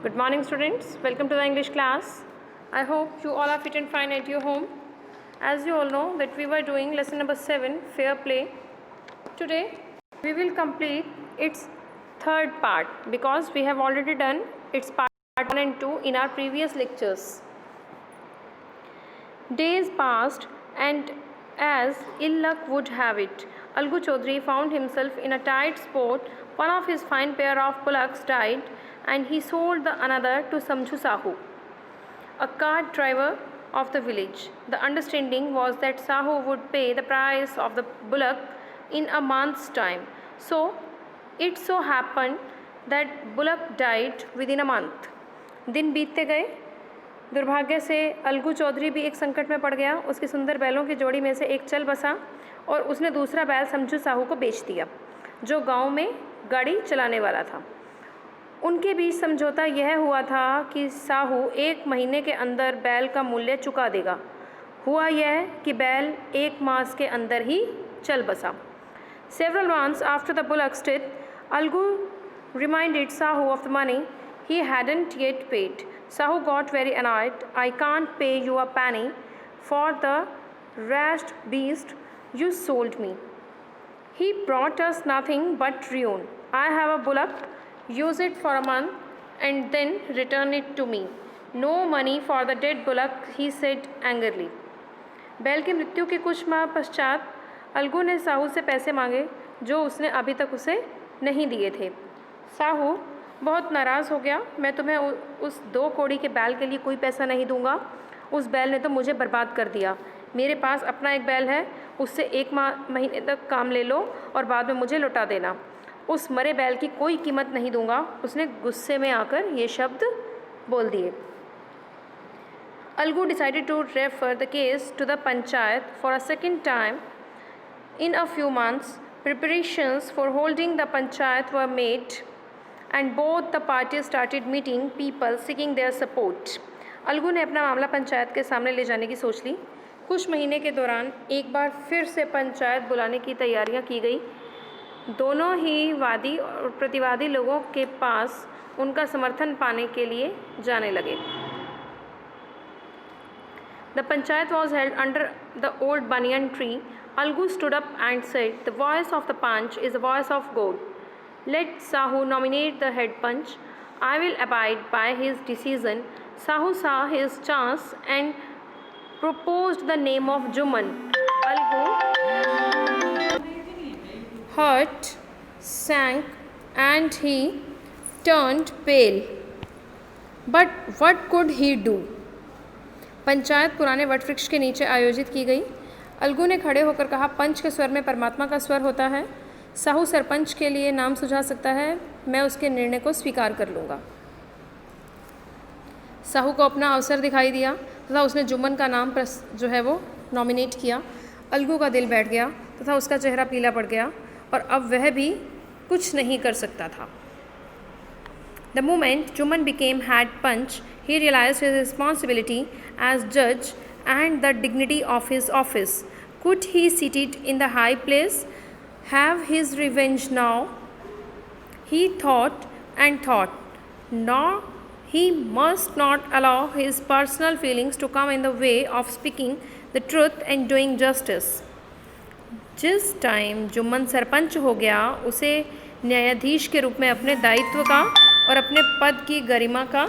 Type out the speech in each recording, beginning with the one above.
Good morning, students. Welcome to the English class. I hope you all are fit and fine at your home. As you all know that we were doing lesson number 7, Fair Play. Today we will complete its third part because we have already done its part 1 and 2 in our previous lectures. Days passed and as ill luck would have it, Algu Chaudhary found himself in a tight spot. One of his fine pair of bullocks died and he sold the another to Samju Sahu, a cart driver of the village. The understanding was that Sahu would pay the price of the bullock in a month's time. So it so happened that bullock died within a month. दिन बीतते गए, दुर्भाग्य से अलगू चौधरी भी एक संकट में पड़ गया। उसकी सुंदर बैलों की जोड़ी में से एक चल बसा और उसने दूसरा बैल समझू साहू को बेच दिया, जो गांव में गाड़ी चलाने वाला था। उनके बीच समझौता यह हुआ था कि साहू 1 महीने के अंदर बैल का मूल्य चुका देगा। हुआ यह कि बैल 1 मास के अंदर ही चल बसा। Several months after the bullock's death, Algu reminded Sahu of the money he hadn't yet paid. Sahu got very annoyed. I can't pay you a penny for the rash beast you sold me. He brought us nothing but ruin. I have a bullock. Use it for a month and then return it to me. No money for the dead bullock, he said angrily. बैल की मृत्यु के कुछ माह पश्चात अलगू ने साहू से पैसे मांगे जो उसने अभी तक उसे नहीं दिए थे। साहू बहुत नाराज़ हो गया। मैं तुम्हें उस 2 कौड़ी के बैल के लिए कोई पैसा नहीं दूंगा। उस बैल ने तो मुझे बर्बाद कर दिया। मेरे पास अपना एक बैल है, उससे 1 महीने तक काम ले लो और बाद में मुझे लौटा देना। उस मरे बैल की कोई कीमत नहीं दूंगा। उसने गुस्से में आकर ये शब्द बोल दिए। Algu decided to refer the case to the panchayat for a second time. In a few months, preparations for holding the panchayat were made and both the parties started meeting people seeking their support. Algu ने अपना मामला पंचायत के सामने ले जाने की सोच ली। कुछ महीने के दौरान एक बार फिर से पंचायत बुलाने की तैयारियां की गई। दोनों ही वादी और प्रतिवादी लोगों के पास उनका समर्थन पाने के लिए जाने लगे। The panchayat was held under the old banyan tree. Algu stood up and said, "The voice of the punch is the voice of God. Let Sahu nominate the head punch. I will abide by his decision." Sahu saw his chance and proposed the name of Juman. Algu heart sank and he turned pale. But what could he do? Panchayat पुराने वटवृक्ष के नीचे आयोजित की गई। अलगू ने खड़े होकर कहा, पंच के स्वर में परमात्मा का स्वर होता है। साहू सरपंच के लिए नाम सुझा सकता है। मैं उसके निर्णय को स्वीकार कर लूँगा। साहू को अपना अवसर दिखाई दिया तथा उसने जुम्मन का नाम जो है वो नॉमिनेट किया। अलगू का दिल बैठ गया तथा उसका चेहरा पीला पड़ गया और अब वह भी कुछ नहीं कर सकता था। The moment Juman became head punch, he realized his responsibility as judge and the dignity of his office. Could he, seated in the high place, have his revenge now? He thought and thought. No, he must not allow his personal feelings to come in the way of speaking the truth and doing justice. जिस time Jumman sarpanch हो गया, उसे न्यायाधीश के रूप में अपने दायित्व का और अपने पद की गरिमा का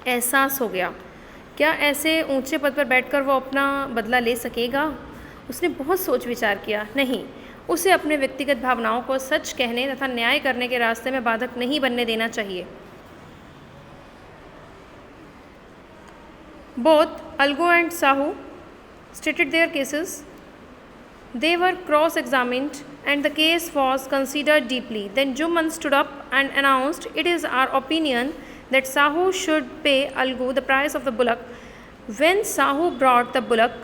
एहसास हो गया। क्या ऐसे ऊंचे पद पर बैठकर वो अपना बदला ले सकेगा? उसने बहुत सोच विचार किया। नहीं, उसे अपने व्यक्तिगत भावनाओं को सच कहने तथा न्याय करने के रास्ते में बाधक नहीं बनने देना चाहिए। Both Algu and Sahu stated their cases. They were cross-examined and the case was considered deeply. Then Juman stood up and announced, "It is our opinion that Sahu should pay Algu the price of the bullock. When Sahu brought the bullock,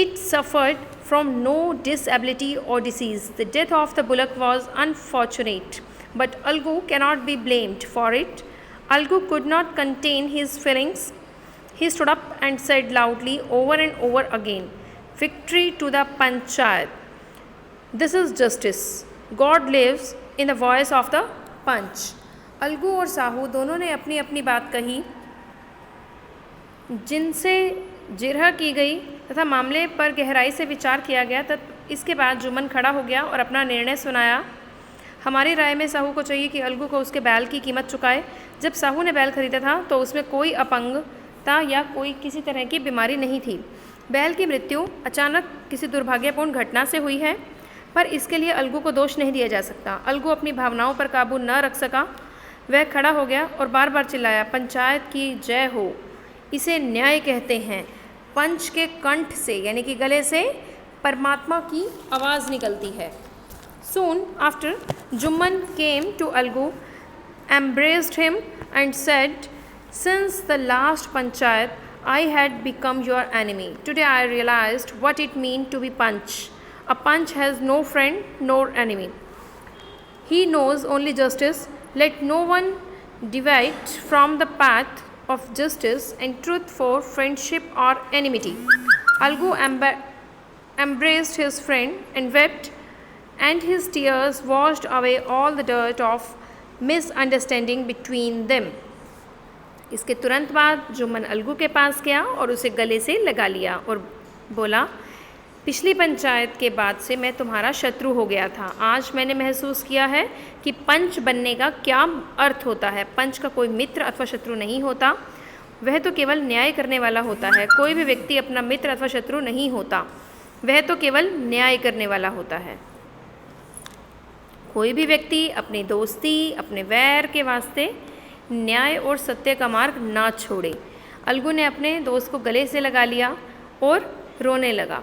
it suffered from no disability or disease. The death of the bullock was unfortunate, but Algu cannot be blamed for it." Algu could not contain his feelings. He stood up and said loudly over and over again, "Victory to the panchayat. This is justice. God lives in the voice of the punch." Algu और साहू दोनों ने अपनी अपनी बात कही, जिनसे जिरह की गई तथा मामले पर गहराई से विचार किया गया। तब इसके बाद जुम्मन खड़ा हो गया और अपना निर्णय सुनाया। हमारी राय में साहू को चाहिए कि अलगू को उसके बैल की कीमत चुकाए। जब साहू ने बैल खरीदा था तो उसमें कोई अपंगता या कोई किसी तरह की बीमारी नहीं थी। बैल की मृत्यु अचानक किसी दुर्भाग्यपूर्ण घटना से हुई है, पर इसके लिए अलगू को दोष नहीं दिया जा सकता। अलगू अपनी भावनाओं पर काबू न रख सका। वह खड़ा हो गया और बार बार चिल्लाया, पंचायत की जय हो, इसे न्याय कहते हैं। पंच के कंठ से यानी कि गले से परमात्मा की आवाज़ निकलती है। Soon after, Jumman came to Algu, embraced him and said, since the last panchayat, I had become your enemy. Today I realized what it means to be panch. A panch has no friend nor enemy. He knows only justice. Let no one deviate from the path of justice and truth for friendship or enmity. Algu embraced his friend and wept, and his tears washed away all the dirt of misunderstanding between them. इसके तुरंत बाद जुम्मन अलगू के पास गया और उसे गले से लगा लिया और बोला, पिछली पंचायत के बाद से मैं तुम्हारा शत्रु हो गया था। आज मैंने महसूस किया है कि पंच बनने का क्या अर्थ होता है। पंच का कोई मित्र अथवा शत्रु नहीं होता, वह तो केवल न्याय करने वाला होता है। कोई भी व्यक्ति अपना मित्र अथवा शत्रु नहीं होता, वह तो केवल न्याय करने वाला होता है। कोई भी व्यक्ति अपनी दोस्ती, अपने वैर के वास्ते न्याय और सत्य का मार्ग ना छोड़े। अलगू ने अपने दोस्त को गले से लगा लिया और रोने लगा,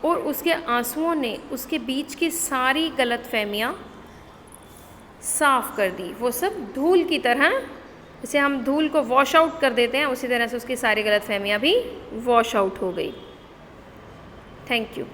और उसके आंसुओं ने उसके बीच की सारी गलतफहमियाँ साफ कर दी। वो सब धूल की तरह, जैसे हम धूल को वॉश आउट कर देते हैं, उसी तरह से उसकी सारी गलतफहमियाँ भी वॉश आउट हो गई। Thank you.